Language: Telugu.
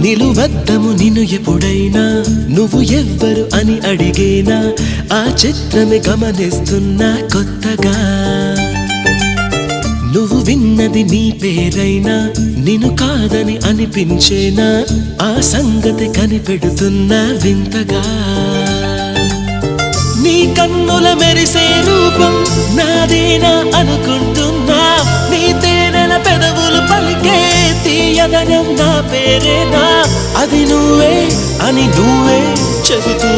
నిలువద్దము నిన్ను ఎప్పుడైనా నువ్వు ఎవ్వరు అని అడిగేనా ఆ చిత్రమే గమనిస్తున్నా కొత్తగా నువ్వు విన్నది నీ పేరైనా నిన్ను కాదని అనిపించేనా ఆ సంగతి కనిపెడుతున్నా వింతగా నీ కన్నుల మెరిసే రూపం నాదేనా అనుకుంటున్నా నీ తేనెల పెదవులు పలికే తీయదనం నా పేరేనా అది నువ్వే అని నువ్వే చెబుతూ